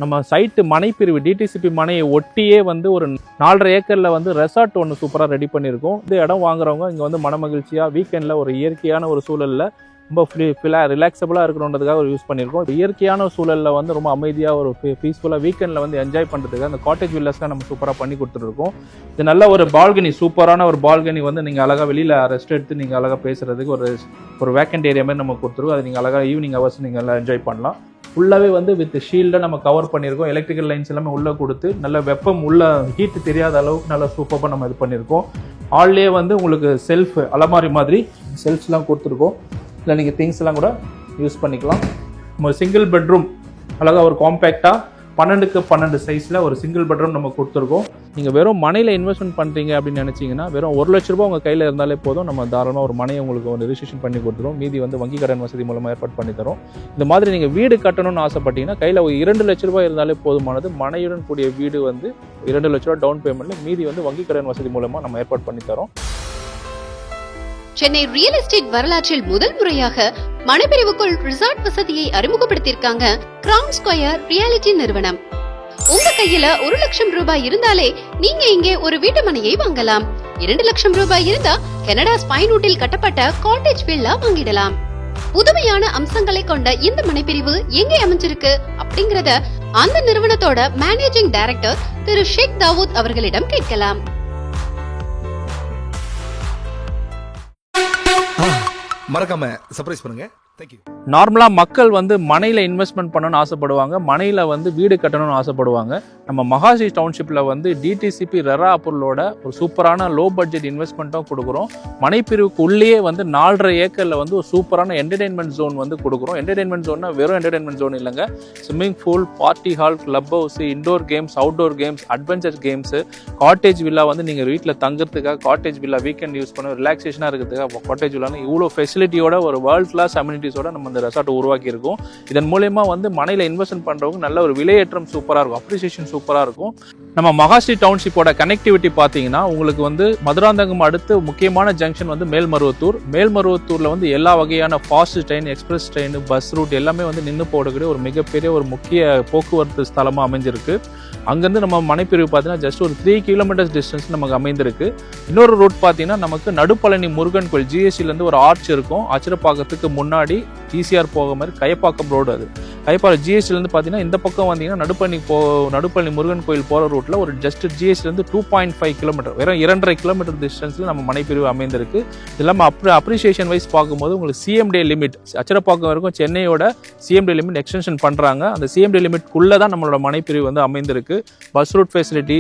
நம்ம site மனைப்பிரிவு DTCP மனையை ஒட்டியே வந்து ஒரு 4.5 ஏக்கரில் வந்து ரெசார்ட் ஒன்று சூப்பராக ரெடி பண்ணியிருக்கோம். இந்த இடம் வாங்குறவங்க இங்கே வந்து மனமகிழ்ச்சியாக வீக்கெண்டில் ஒரு இயற்கையான ஒரு சூழலில் ரொம்ப ரிலாக்ஸபிளாக இருக்கணுன்றதுக்காக ஒரு யூஸ் பண்ணியிருக்கோம். இயற்கையான சூழலில் வந்து ரொம்ப அமைதியாக ஒரு பீஸ்ஃபுல்லாக வீக்கெண்டில் வந்து என்ஜாய் பண்ணுறதுக்காக அந்த காட்டேஜ் வில்லாஸ்லாம் நம்ம சூப்பராக பண்ணி கொடுத்துருக்கோம். இது நல்ல ஒரு பால்கனி, சூப்பரான ஒரு பால்கனி வந்து நீங்கள் அழகாக வெளியில் ரெஸ்ட் எடுத்து நீங்கள் அழகாக பேசுகிறதுக்கு ஒரு வேக்கண்ட் ஏரியா மாதிரி நம்ம கொடுத்துருவோம். அதை நீங்கள் அழகாக ஈவினிங் ஹவர்ஸ் நீங்கள் எல்லாம் என்ஜாய் பண்ணலாம். ஃபுல்லாகவே வந்து வித் ஷீல்டை நம்ம கவர் பண்ணியிருக்கோம். எலக்ட்ரிக்கல் லைன்ஸ் எல்லாமே உள்ளே கொடுத்து நல்ல வெப்பம் உள்ள ஹீட்டு தெரியாத அளவுக்கு நல்ல சூப்பராக நம்ம இது பண்ணியிருக்கோம். ஹால்லேயே வந்து உங்களுக்கு செல்ஃப் அலமாரி மாதிரி செல்ஃப்ஸ்லாம் கொடுத்துருக்கோம். இல்லை நீங்கள் திங்ஸ் எல்லாம் கூட யூஸ் பண்ணிக்கலாம். நம்ம சிங்கிள் பெட்ரூம் அழகாக ஒரு காம்பேக்டாக 12x12 சைஸில் ஒரு சிங்கிள் பெட்ரூம் நம்ம கொடுத்துருக்கோம். நீங்கள் வெறும் மனையில் இன்வெஸ்ட்மெண்ட் பண்ணுறீங்க அப்படின்னு நினச்சிங்கன்னா வெறும் 1 லட்ச ரூபா உங்கள் கையில் இருந்தாலே போதும். நம்ம தாராளமாக ஒரு மனையை உங்களுக்கு ஒரு ரிஜிஸ்ட்ரேஷன் பண்ணி கொடுத்துருவோம். மீதி வந்து வங்கி கடன் வசதி மூலமாக ஏற்பாடு பண்ணி தரோம். இந்த மாதிரி நீங்கள் வீடு கட்டணும்னு ஆசைப்பட்டீங்கன்னா கையில் ஒரு 2 லட்ச ரூபாய் இருந்தாலே போதுமானது. மனையுடன் கூடிய வீடு வந்து 2 லட்ச ரூபா டவுன் பேமெண்ட்டில், மீதி வந்து வங்கி கடன் வசதி மூலமாக நம்ம ஏற்பாடு பண்ணி தரோம். சென்னை ரியல் எஸ்டேட் வரலாற்றில் முதல் முறையாக மனைப்பிரிவுக்குள் ரிசார்ட் வசதியை அறிமுகப்படுத்தியிருக்காங்க கிரவுன் ஸ்கொயர் ரியாலிட்டி நிறுவனம். உங்க கையில 1 லட்சம் ரூபாய் இருந்தாலே நீங்க இங்கே ஒரு வீட்டு மனையை வாங்கலாம். 2 லட்சம் ரூபாய் இருந்தா கனடா ஸ்பைன்வுட்டில் கட்டப்பட்ட காட்டேஜ் வில்லா வாங்கிடலாம். புதுமையான அம்சங்களை கொண்ட இந்த மனைப்பிரிவு எங்கே அமைஞ்சிருக்கு அப்படிங்கறத அந்த நிறுவனத்தோட மேனேஜிங் டைரக்டர் திரு ஷேக் தாவூத் அவர்களிடம் கேட்கலாம். மறக்காம சர்ப்ரைஸ் பண்ணுங்க. தேங்க்யூ. நார்மலாக மக்கள் வந்து மனையில் இன்வெஸ்ட்மெண்ட் பண்ணணும்னு ஆசைப்படுவாங்க, மனையில் வந்து வீடு கட்டணும்னு ஆசைப்படுவாங்க. நம்ம மகாஸ்ரீ டவுன்ஷிப்பில் வந்து டிடிசிபி ரெரா அப்ரூவலோட ஒரு சூப்பரான லோ பட்ஜெட் இன்வெஸ்ட்மெண்ட்டும் கொடுக்குறோம். மனைப்பிரிவுக்கு உள்ளேயே வந்து 4.5 ஏக்கரில் வந்து ஒரு சூப்பரான என்டர்டெயின்மெண்ட் ஜோன் வந்து கொடுக்குறோம். என்டர்டெயின்மெண்ட் ஜோன்னா வெறும் என்டர்டெயின்மெண்ட் ஜோன் இல்லைங்க. Swimming pool, party hall, club house, indoor games, outdoor games, adventure games, cottage villa வந்து நீங்கள் வீட்டில் தங்குறதுக்காக காட்டேஜ் வில்லா வீக்கெண்ட் யூஸ் பண்ண ரிலாக்ஸேஷனாக இருக்கிறதுக்காக காட்டேஜ் வில்லான்னு இவ்வளோ ஃபெசிலிட்டியோட ஒரு வேர்ல்ட் கிளாஸ் அம்யூனிட்டிஸோட நம்ம இந்த ரெசார்ட் உருவாக்கி இருக்கோம். இதன் மூலமா வந்து மனையில இன்வெஸ்ட்மெண்ட் பண்றவங்க நல்ல ஒரு விலையேற்றம் சூப்பரா இருக்கும், அப்ரிசியேஷன் சூப்பரா இருக்கும். நம்ம மகாஸ்ரீ டவுன்ஷிப்போட கனெக்டிவிட்டி பாத்தீங்கன்னா உங்களுக்கு வந்து மதுராந்தகம் அடுத்து முக்கியமான ஜங்ஷன் வந்து மேல்மருவத்தூர்ல வந்து எல்லா வகையான fast train, express train, bus route எல்லாமே வந்து நின்று போடக்கூடிய ஒரு மிகப்பெரிய ஒரு முக்கிய போக்குவரத்து ஸ்தலமா அமைஞ்சிருக்கு. அங்கேருந்து நம்ம மனைப்பிரிவு பார்த்தீங்கன்னா ஜஸ்ட் ஒரு 3 கிலோமீட்டர்ஸ் டிஸ்டன்ஸ் நமக்கு அமைந்திருக்கு. இன்னொரு ரூட் பார்த்தீங்கன்னா நமக்கு நடுப்பழனி முருகன் கோயில் ஜிஎஸ்டிலேருந்து ஒரு ஆர்ச் இருக்கும். அச்சிரப்பாக்கத்துக்கு முன்னாடி ஈசிஆர் போக மாதிரி கயப்பாக்கம் ரோடு, அது கயப்பாக்கம் ஜிஎஸ்டிலேருந்து பார்த்தீங்கன்னா இந்த பக்கம் வந்தீங்கன்னா நடுப்பழனி முருகன் கோயில் போகிற ரூட்டில் ஒரு ஜஸ்ட் ஜிஎஸ்டிலேருந்து 2.5 கிலோமீட்டர், வெறும் 2.5 கிலோமீட்டர் டிஸ்டன்ஸில் நம்ம மனைப்பிரிவு அமைந்திருக்கு. இது இல்லாமல் அப்ரிசியேஷன் வைஸ் பார்க்கும்போது உங்களுக்கு சிஎம்டி லிமிட் அச்சிரப்பாக்கம் வரைக்கும் சென்னையோட சிஎம்டி லிமிட் எக்ஸ்டென்ஷன் பண்ணுறாங்க. அந்த சிஎம்டி லிமிட்குள்ளே தான் நம்மளோட மனைப்பிரிவு வந்து அமைந்திருக்கு. Bus route facility,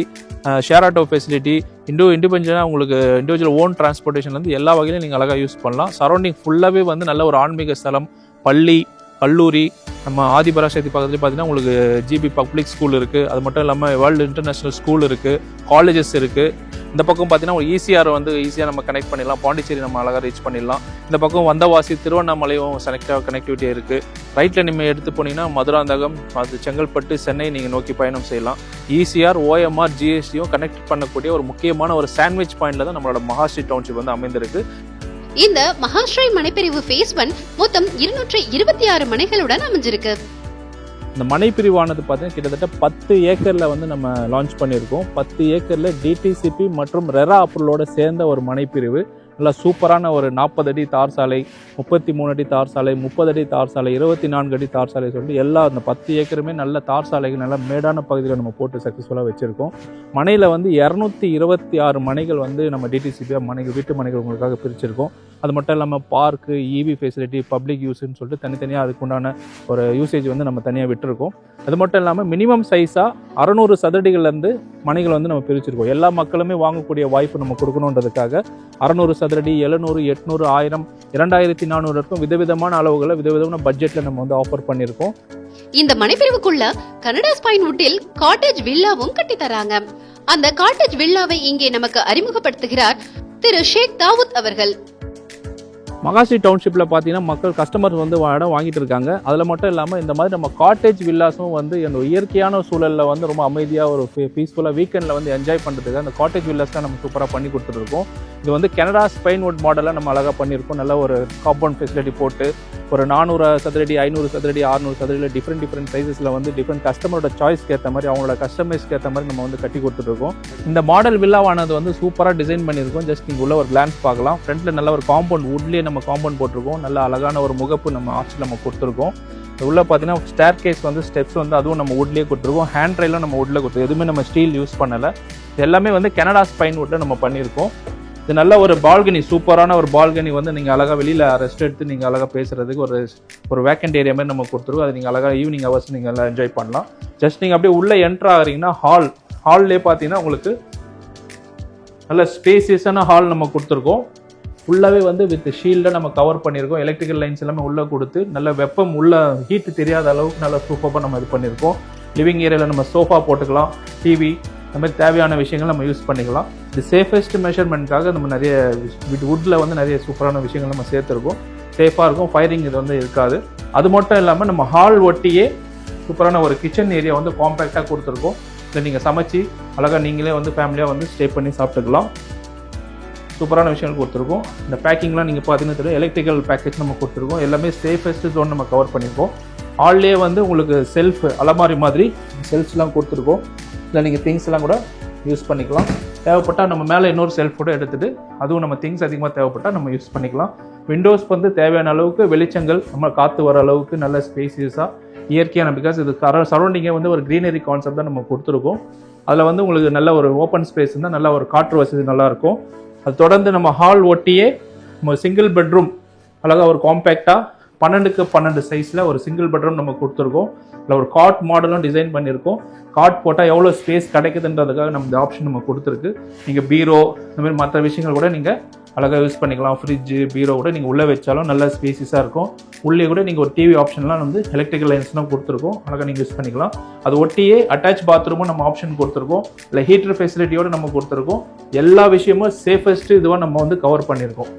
share auto facility, இண்டிவிஜுவலாக உங்களுக்கு இண்டிவிஜுவல் ஓன் டிரான்ஸ்போர்ட்டேஷன்லேருந்து எல்லா வகையிலும் நீங்கள் அழகாக யூஸ் பண்ணலாம். சரௌண்டிங் ஃபுல்லாகவே வந்து நல்ல ஒரு ஆன்மீக ஸ்தலம், பள்ளி, கல்லூரி, நம்ம ஆதிபராசக்தி பக்கத்துலேயே பார்த்தீங்கன்னா உங்களுக்கு ஜிபி பப்ளிக் ஸ்கூல் இருக்குது. அது மட்டும் இல்லாமல் வேர்ல்டு இன்டர்நேஷ்னல் ஸ்கூல் இருக்குது, காலேஜஸ் இருக்குது. இந்த பக்கம் பார்த்தீங்கன்னா ஒரு ஈசிஆர் வந்து ஈஸியாக நம்ம கனெக்ட் பண்ணிடலாம், பாண்டிச்சேரி நம்ம அழகாக ரீச் பண்ணிடலாம். இந்த பக்கம் வந்தவாசி, திருவண்ணாமலையும் கனெக்டிவிட்டி இருக்குது. ரைட்டில் நீங்கள் எடுத்து போனீங்கன்னா மதுராந்தகம், அது செங்கல்பட்டு, சென்னை நீங்கள் நோக்கி பயணம் செய்யலாம். ஈசிஆர், OMR, GSTயும் கனெக்ட் பண்ணக்கூடிய ஒரு முக்கியமான ஒரு சாண்ட்விச் பாயிண்டில் தான் நம்மளோட மகாஸ்ரீ டவுன்ஷிப் வந்து அமைந்திருக்கு. இந்த மகாஸ்ரீ மனைப்பிரிவு ஃபேஸ் 1 மொத்தம் 226 மனைகளுடன் அமைஞ்சிருக்கு. இந்த மனைப்பிரிவானது பார்த்தீங்கன்னா கிட்டத்தட்ட 10 ஏக்கரில் வந்து நம்ம லான்ச் பண்ணியிருக்கோம். 10 ஏக்கரில் டிடிசிபி மற்றும் ரெரா அப்ரூவலோட சேர்ந்த ஒரு மனைப்பிரிவு. நல்லா சூப்பரான ஒரு 40 அடி தார் சாலை, 33 அடி தார் சாலை, 30 அடி தார் சாலை, 24 அடி தார் சாலை சொல்லிட்டு எல்லா அந்த 10 ஏக்கருமே நல்ல தார் சாலைகள் நல்ல மேடான பகுதியில் நம்ம போட்டு சக்ஸஸ்ஃபுல்லாக வச்சுருக்கோம். மனையில் வந்து 226 மனைகள் வந்து நம்ம டிடிசிபியாக வீட்டு மனைகள் உங்களுக்காக பிரிச்சிருக்கோம். அது மட்டும் இல்லாமல் பார்க்கு, இவி ஃபெசிலிட்டி, பப்ளிக் யூஸ்ன்னு சொல்லிட்டு தனித்தனியாக அதுக்குண்டான ஒரு யூசேஜ் வந்து நம்ம தனியாக விட்டுருக்கோம். அது மட்டும் இல்லாமல் மினிமம் சைஸாக 600 சதுரடிகள்லேருந்து மனைகள் வந்து நம்ம பிரிச்சிருக்கோம். எல்லா மக்களுமே வாங்கக்கூடிய வாய்ப்பு நம்ம கொடுக்கணுன்றதுக்காக 600 சதுரடி, 700, 800, 1000, 2400 இருக்கும் விதவிதமான அளவுகளை விதவிதமான பட்ஜெட்டில் நம்ம வந்து ஆஃபர் பண்ணியிருக்கோம். இந்த மனைப்பிரிவுக்குள்ள கனடா ஸ்பைன்வுட்டில் காட்டேஜ் வில்லாவும் கட்டி தராங்க. அந்த காட்டேஜ் வில்லாவை இங்கே நமக்கு அறிமுகப்படுத்துகிறார் திரு ஷேக் தாவூத் அவர்கள். மகாஸ்ரீ டவுன்ஷிப்பில் பார்த்தீங்கன்னா மக்கள் கஸ்டமர்ஸ் வந்து இடம் வாங்கிட்டு இருக்காங்க. அதில் மட்டும் இல்லாமல் இந்த மாதிரி நம்ம காட்டேஜ் வில்லாஸும் வந்து இந்த இயற்கையான சூழலில் வந்து ரொம்ப அமைதியாக ஒரு பீஸ்ஃபுல்லாக வீக்கெண்டில் வந்து என்ஜாய் பண்ணுறதுக்கு அந்த காட்டேஜ் வில்லாஸ் தான் நம்ம சூப்பராக பண்ணி கொடுத்துருக்கோம். இது வந்து கனடா ஸ்பைன்வுட் மாடலில் நம்ம அழகாக பண்ணியிருக்கோம். நல்ல ஒரு காம்பவுண்ட் ஃபெசிலிட்டி போட்டு ஒரு 400 சதுரடி 500 சதுரடி 600 சதுரடியில் டிஃப்ரெண்ட் சைஸஸில் வந்து டிஃப்ரெண்ட் கஸ்டமரோட சாய்ஸ்க்கு ஏற்ற மாதிரி அவங்களோட கஸ்டமைஸ்க்கு ஏற்ற மாதிரி நம்ம வந்து கட்டி கொடுத்துட்ருக்கோம். இந்த மாடல் வில்லாவானது வந்து சூப்பராக டிசைன் பண்ணியிருக்கோம். ஜஸ்ட் நீங்கள் உள்ள ஒரு கிளான்ஸ் பார்க்கலாம். ஃப்ரண்ட்டில் நல்ல ஒரு காம்பவுண்ட் வுட்லேயே நம்ம காம்பவுண்ட் போட்டிருக்கோம். நல்ல அழகான ஒரு முகப்பு நம்ம ஆர்ச்சில் நம்ம கொடுத்துருக்கோம். உள்ள பார்த்தீங்கன்னா ஸ்டேர் கேஸ் வந்து ஸ்டெப்ஸ் வந்து அதுவும் நம்ம வுட்லேயே கொடுத்துருக்கோம். ஹேண்ட் ரைலும் நம்ம வுட்டில் கொடுத்துருக்கோம். எதுவுமே நம்ம ஸ்டீல் யூஸ் பண்ணலை. எல்லாமே வந்து கனடா ஸ்பைன் வுட்டில் நம்ம பண்ணியிருக்கோம். இது நல்ல ஒரு பால்கனி, சூப்பரான ஒரு பால்கனி வந்து நீங்கள் அழகாக வெளியில் ரெஸ்ட் எடுத்து நீங்கள் அழகாக பேசுகிறதுக்கு ஒரு வேக்கண்ட் ஏரியா மாதிரி நம்ம கொடுத்துருவோம். அது நீங்கள் அழகாக ஈவினிங் ஹவர்ஸ் நீங்கள் எல்லாம் என்ஜாய் பண்ணலாம். ஜஸ்ட் நீங்கள் அப்படியே உள்ளே என்ட்ரு ஆகிறீங்கன்னா ஹால்லே பார்த்தீங்கன்னா உங்களுக்கு நல்ல ஸ்பேசியஸான ஹால் நம்ம கொடுத்துருக்கோம். ஃபுல்லாகவே வந்து வித் ஷீல்டை நம்ம கவர் பண்ணியிருக்கோம். எலக்ட்ரிக்கல் லைன்ஸ் எல்லாமே உள்ளே கொடுத்து நல்ல வெப்பம் உள்ள ஹீட்டு தெரியாத அளவுக்கு நல்ல சூப்பராக நம்ம இது பண்ணியிருக்கோம். லிவிங் ஏரியாவில் நம்ம சோஃபா போட்டுக்கலாம், டிவி, இந்த மாதிரி தேவையான விஷயங்கள் நம்ம யூஸ் பண்ணிக்கலாம். இது சேஃபஸ்ட் மெஷர்மெண்ட்காக நம்ம நிறைய வுட்டில் வந்து நிறைய சூப்பரான விஷயங்கள் நம்ம சேர்த்துருக்கோம். சேஃபாக இருக்கும், ஃபயரிங் இது வந்து இருக்காது. அது மட்டும் இல்லாமல் நம்ம ஹால் ஒட்டியே சூப்பரான ஒரு கிச்சன் ஏரியா வந்து காம்பேக்டாக கொடுத்துருக்கோம். இதில் நீங்கள் சமைச்சு அழகாக நீங்களே வந்து ஃபேமிலியாக வந்து ஸ்டே பண்ணி சாப்பிட்டுக்கலாம். சூப்பரான விஷயங்கள் கொடுத்துருக்கோம். இந்த பேக்கிங்லாம் நீங்கள் பார்த்தீங்கன்னா தெரியும், எலக்ட்ரிக்கல் பேக்கேஜ் நம்ம கொடுத்துருக்கோம். எல்லாமே சேஃபஸ்ட் ஜோன் நம்ம கவர் பண்ணியிருக்கோம். ஹால்லேயே வந்து உங்களுக்கு செல்ஃப் அலமாரி மாதிரி செல்ஃப்ஸ்லாம் கொடுத்துருக்கோம். இதில் நீங்கள் திங்ஸ் எல்லாம் கூட யூஸ் பண்ணிக்கலாம். தேவைப்பட்டால் நம்ம மேலே இன்னொரு செல்ஃப் கூட எடுத்துகிட்டு அதுவும் நம்ம திங்ஸ் அதிகமாக தேவைப்பட்டால் நம்ம யூஸ் பண்ணிக்கலாம். விண்டோஸ் வந்து தேவையான அளவுக்கு வெளிச்சங்கள் நம்ம காற்று வர அளவுக்கு நல்ல ஸ்பேசியஸாக இயற்கையான, பிகாஸ் இது சரௌண்டிங்கே வந்து ஒரு க்ரீனரி கான்செப்ட் தான் நம்ம கொடுத்துருக்கோம். அதில் வந்து உங்களுக்கு நல்ல ஒரு ஓப்பன் ஸ்பேஸ் இருந்தால் நல்ல ஒரு காற்று வசதி நல்லாயிருக்கும். அது தொடர்ந்து நம்ம ஹால் ஒட்டியே நம்ம சிங்கிள் பெட்ரூம் அழகாக ஒரு காம்பேக்டாக 12க்கு 12 சைஸில் ஒரு சிங்கிள் பெட்ரூம் நம்ம கொடுத்துருக்கோம். இல்லை ஒரு காட் மாடலும் டிசைன் பண்ணியிருக்கோம். காட் போட்டால் எவ்வளோ ஸ்பேஸ் கிடைக்குதுன்றதுக்காக நம்ம இந்த ஆப்ஷன் நம்ம கொடுத்துருக்கு. நீங்கள் பீரோ இந்த மாதிரி மற்ற விஷயங்கள் கூட நீங்கள் அழகாக யூஸ் பண்ணிக்கலாம். ஃப்ரிட்ஜு, பீரோ கூட நீங்கள் உள்ளே வச்சாலும் நல்ல ஸ்பேசிஸாக இருக்கும். உள்ளே கூட நீங்கள் ஒரு டிவி ஆப்ஷன்லாம் வந்து எலக்ட்ரிக்கல் லைன்ஸ்லாம் கொடுத்துருக்கோம். அழகாக நீங்கள் யூஸ் பண்ணிக்கலாம். அது ஒட்டியே அட்டாச் பாத்ரூமும் நம்ம ஆப்ஷன் கொடுத்துருக்கோம். இல்லை ஹீட்டர் ஃபெசிலிட்டியோடு நம்ம கொடுத்துருக்கோம். எல்லா விஷயமும் சேஃபஸ்ட் இதுவாக நம்ம வந்து கவர் பண்ணியிருக்கோம்.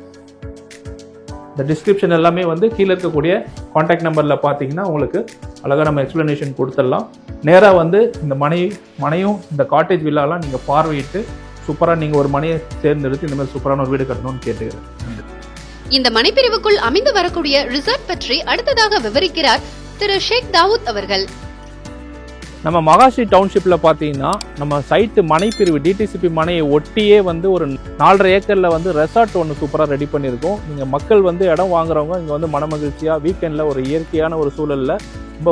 இந்த டிஸ்கிரிப்ஷன் எல்லாமே வந்து கீழே இருக்கக்கூடிய காண்டாக்ட் நம்பரில் பார்த்தீங்கன்னா உங்களுக்கு அழகாக நம்ம எக்ஸ்ப்ளனேஷன் கொடுத்துடலாம். நேராக வந்து இந்த மனையும் இந்த காட்டேஜ் வில்லாலாம் நீங்கள் பார்வையிட்டு சூப்பராக நீங்கள் ஒரு மனையை தேர்ந்தெடுத்து இந்த மாதிரி சூப்பரான ஒரு வீடு கட்டணும்னு கேட்டுக்கிறேன். இந்த மனைப்பிரிவுக்குள் அமைந்து வரக்கூடிய ரிசார்ட் பற்றி அடுத்ததாக விவரிக்கிறார் திரு ஷேக் தாவூத் அவர்கள். நம்ம மகாஸ்ரீ டவுன்ஷிப்பில் பார்த்தீங்கன்னா நம்ம சைட்டு மனைப்பிரிவு டிடிசிபி மனையை ஒட்டியே வந்து ஒரு 4.5 ஏக்கரில் வந்து ரெசார்ட் ஒன்று சூப்பராக ரெடி பண்ணியிருக்கோம். நீங்கள் மக்கள் வந்து இடம் வாங்குறவங்க இங்கே வந்து மனமகிழ்ச்சியாக வீக்கெண்டில் ஒரு இயற்கையான ஒரு சூழலில் ரொம்ப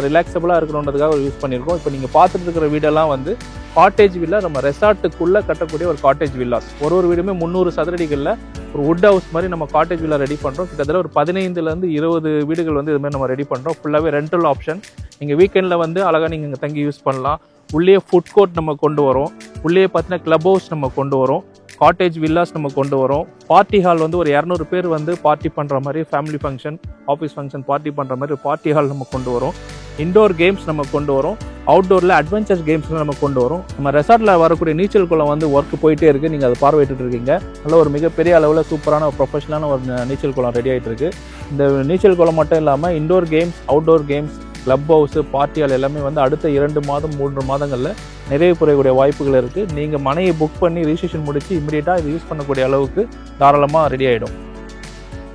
ரிலாக்ஸபிளாக இருக்கணுன்றதுக்காக ஒரு யூஸ் பண்ணியிருக்கோம். இப்போ நீங்கள் பார்த்துட்டு இருக்கிற வீடெல்லாம் வந்து காட்டேஜ் வில்லா, நம்ம ரெசார்ட்டுக்குள்ளே கட்டக்கூடிய ஒரு காட்டேஜ் வில்லாஸ். ஒரு வீடுமே 300 சதுரடிகளில் ஒரு வுட் ஹவுஸ் மாதிரி நம்ம காட்டேஜ் வில்லா ரெடி பண்ணுறோம். கிட்டத்தட்ட ஒரு 15லேருந்து 20 வீடுகள் வந்து இதுமாதிரி நம்ம ரெடி பண்ணுறோம். ஃபுல்லாகவே ரெண்டல் ஆப்ஷன். நீங்கள் வீக்கெண்டில் வந்து அழகாக நீங்கள் இங்கே தங்கி யூஸ் பண்ணலாம். உள்ளே ஃபுட் கோர்ட் நம்ம கொண்டு வரோம். உள்ளே பார்த்தீங்கன்னா கிளப் ஹவுஸ் நம்ம கொண்டு வரோம். காட்டேஜ் வில்லாஸ் நம்ம கொண்டு வரோம். பார்ட்டி ஹால் வந்து ஒரு 200 பேர் வந்து பார்ட்டி பண்ணுற மாதிரி, family function, office function party பண்ணுற மாதிரி பார்ட்டி ஹால் நம்ம கொண்டு வரோம். இண்டோர் கேம்ஸ் நம்ம கொண்டு வரோம். அவுட்டோரில் அட்வென்ச்சர் கேம்ஸ்லாம் நம்ம கொண்டு வரோம். நம்ம ரெசார்ட்டில் வரக்கூடிய நீச்சல் குளம் வந்து ஒர்க் போயிட்டே இருக்குது. நீங்கள் அதை பார்வையிட்டு இருக்கீங்க. நல்ல ஒரு மிகப்பெரிய அளவில் சூப்பரான ஒரு ப்ரொஃபஷனலான ஒரு நீச்சல் குளம் ரெடி ஆகிட்டு இருக்குது. இந்த நீச்சல் குளம் மட்டும் இல்லாமல் indoor games, outdoor games, club house, party hall எல்லாமே வந்து அடுத்த 2 மாதம் 3 மாதங்களில் நிறைவு குறையக்கூடிய வாய்ப்புகள் இருக்குது. நீங்கள் மனையை புக் பண்ணி ரிஜிஸ்ட்ரேஷன் முடிச்சு இமீடியட்டாக இது யூஸ் பண்ணக்கூடிய அளவுக்கு தாராளமாக ரெடி ஆகிடும்.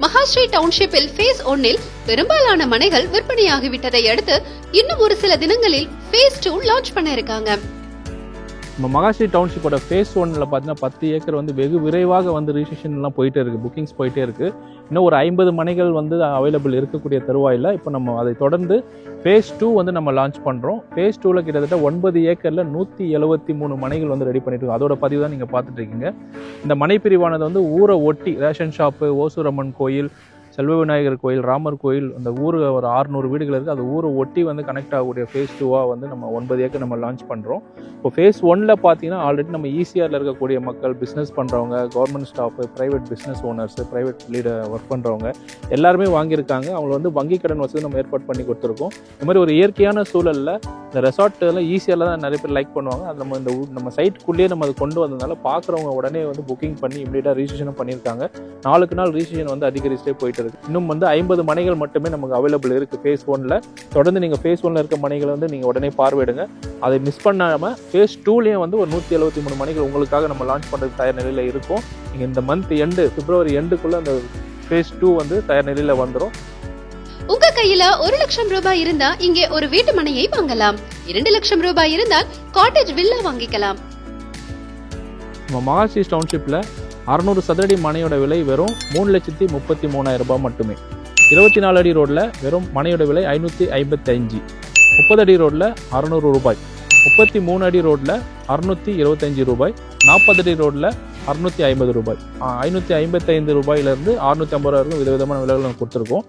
மகாஸ்ரீ டவுன்ஷிப்பில் ஃபேஸ் 1 பெரும்பாலான மனைகள் விற்பனையாகிவிட்டதை அடுத்து இன்னும் ஒரு சில தினங்களில் ஃபேஸ் 2 லான்ச் பண்ண இருக்காங்க. நம்ம மகாஸ்ரீ டவுன்ஷிப்போட ஃபேஸ் 1ல் பார்த்தீங்கன்னா 10 ஏக்கர் வந்து வெகு விரைவாக வந்து ரிஜிஸ்ட்ரேஷன்லாம் போயிட்டே இருக்குது, புக்கிங்ஸ் போயிட்டே இருக்குது. இன்னும் ஒரு 50 மனைகள் வந்து அவைலபிள் இருக்கக்கூடிய தருவாயில் இப்போ நம்ம அதை தொடர்ந்து ஃபேஸ் 2 வந்து நம்ம லான்ச் பண்ணுறோம். ஃபேஸ் 2ல் கிட்டத்தட்ட 9 ஏக்கரில் 173 மனைகள் வந்து ரெடி பண்ணிட்டு இருக்கோம். அதோட பதிவு தான் நீங்கள் பார்த்துட்டு இருக்கீங்க. இந்த மனை பிரிவானது வந்து ஊரை ஒட்டி ரேஷன் ஷாப்பு, ஓசூரம்மன் கோயில், செல்வ விநாயகர் கோயில், ராமர் கோயில், அந்த ஊர் ஒரு 600 வீடுகள் இருக்குது. அந்த ஊரை ஒட்டி வந்து கனெக்ட் ஆகக்கூடிய ஃபேஸ் 2 வந்து நம்ம 9 ஏக்கர் நம்ம லான்ச் பண்ணுறோம். இப்போ ஃபேஸ் 1ல் பார்த்தீங்கன்னா ஆல்ரெடி நம்ம ஈசிஆரில் இருக்கக்கூடிய மக்கள், பிஸ்னஸ் பண்ணுறவங்க, government staff, private business owners, private leader work பண்ணுறவங்க எல்லாருமே வாங்கியிருக்காங்க. அவங்க வந்து வங்கி கடன் வசதி நம்ம ஏற்பாடு பண்ணி கொடுத்துருக்கோம். இந்த மாதிரி ஒரு இயற்கையான சூழலில் இந்த ரெசார்ட்டில் ஈஸியாக தான் நிறைய பேர் லைக் பண்ணுவாங்க. அது நம்ம சைட்டுக்குள்ளேயே நம்ம அது கொண்டு வந்ததுனால பார்க்குறவங்க உடனே வந்து புக்கிங் பண்ணி இமீடியட்டாக ரிஜிஸ்ட்ரேஷனும் பண்ணியிருக்காங்க. நாளுக்கு நாள் ரிஜிஸ்ட்ரேஷன் வந்து அதிகரிச்சுட்டே போயிட்டு இருக்கு. இன்னும் வந்து 50 மனைகள் மட்டுமே நமக்கு அவைலபிள் இருக்குது ஃபேஸ் 1ல். தொடர்ந்து நீங்கள் ஃபேஸ் 1ல் இருக்க மனைகளை வந்து நீங்கள் உடனே பார்வையிடுங்க. அதை மிஸ் பண்ணாமல் ஃபேஸ் 2லேயும் வந்து ஒரு 173 மனைகள் உங்களுக்காக நம்ம லான்ச் பண்ணுறதுக்கு தயார் நிலையில் இருக்கும். நீங்கள் இந்த மந்த் எண்டு பிப்ரவரி எண்டுக்குள்ளே அந்த ஃபேஸ் 2 வந்து தயார் நிலையில் வந்துடும். உங்க கையில 1 லட்சம் ரூபாய் இருந்தா இங்கே ஒரு வீட்டு மனையை வாங்கலாம். 2 லட்சம் ரூபாய் இருந்தால் காட்டேஜ் வில்லா வாங்கிக்கலாம். நம்ம மகாஸ்ரீஸ் டவுன்ஷிப்பில் 600 சதுரடி மனையோட விலை வெறும் 3,33,000 ரூபாய் மட்டுமே. 24 அடி ரோட்டில் வெறும் மனையோட விலை 555. 30 அடி ரோட்டில் 600 ரூபாய். 33 அடி ரோட்டில் 625 ரூபாய். 40 அடி ரோட்டில் 650 ரூபாய். 555 ரூபாயிலிருந்து 650 ரூபாய் வரைக்கும் விதவிதமான விலைகள் நம்ம கொடுத்துருக்கோம்.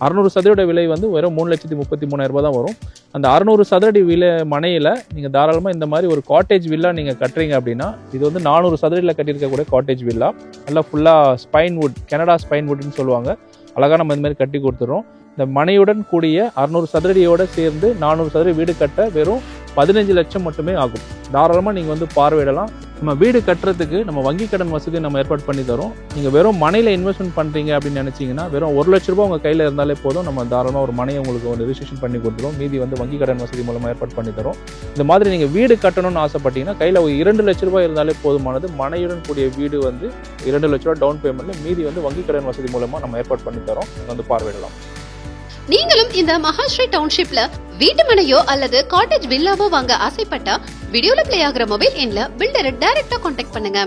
600 சதுரடி விலை வந்து வெறும் 3,33,000 ரூபாய் தான் வரும். அந்த 600 சதுரடி விலை மனையில் நீங்கள் தாராளமாக இந்த மாதிரி ஒரு காட்டேஜ் வில்லா நீங்கள் கட்டுறீங்க அப்படின்னா, இது வந்து 400 சதுரடியில் கட்டியிருக்கக்கூடிய காட்டேஜ் வில்லா. நல்லா ஃபுல்லாக ஸ்பைன் வுட், கனடா ஸ்பைன் வுட்னு சொல்லுவாங்க. அழகாக நம்ம இந்த மாதிரி கட்டி கொடுத்துறோம். இந்த மனையுடன் கூடிய 600 சதுரடியோடு சேர்ந்து 400 சதுரடி வீடு கட்ட வெறும் 15 லட்சம் மட்டுமே ஆகும். தாராளமாக நீங்கள் வந்து பார்வையிடலாம். நம்ம வீடு கட்டுறதுக்கு நம்ம வங்கி கடன் வசதி நம்ம ஏற்பாடு பண்ணி தரோம். நீங்கள் வெறும் மனையில் இன்வெஸ்ட்மெண்ட் பண்ணுறீங்க அப்படின்னு நினச்சிங்கன்னா வெறும் 1 லட்ச ரூபாய் உங்கள் கையில் இருந்தாலே போதும். நம்ம தாராளமாக ஒரு மனையை உங்களுக்கு ஒரு ரிஜிஸ்ட்ரேஷன் பண்ணி கொடுத்துரும். மீதி வந்து வங்கி கடன் வசதி மூலமாக ஏற்பாடு பண்ணி தரோம். இந்த மாதிரி நீங்கள் வீடு கட்டணும்னு ஆசைப்பட்டீங்கன்னா கையில் ஒரு 2 லட்ச ரூபாய் இருந்தாலே போதுமானது. மனையுடன் கூடிய வீடு வந்து 2 லட்ச ரூபாய் டவுன் பேமெண்ட்டில், மீதி வந்து வங்கி கடன் வசதி மூலமாக நம்ம ஏற்பாடு பண்ணி தரோம். வந்து பார்வையிடலாம். நீங்களும் இந்த மகாஸ்ரீ டவுன்ஷிப்ல வீட்டு மனையோ அல்லது காட்டேஜ் வில்லாவோ வாங்க ஆசைப்பட்டா வீடியோல பிளே ஆகிற மொபைல் எண்ல பில்டரை டைரக்டா கான்டாக்ட் பண்ணுங்க.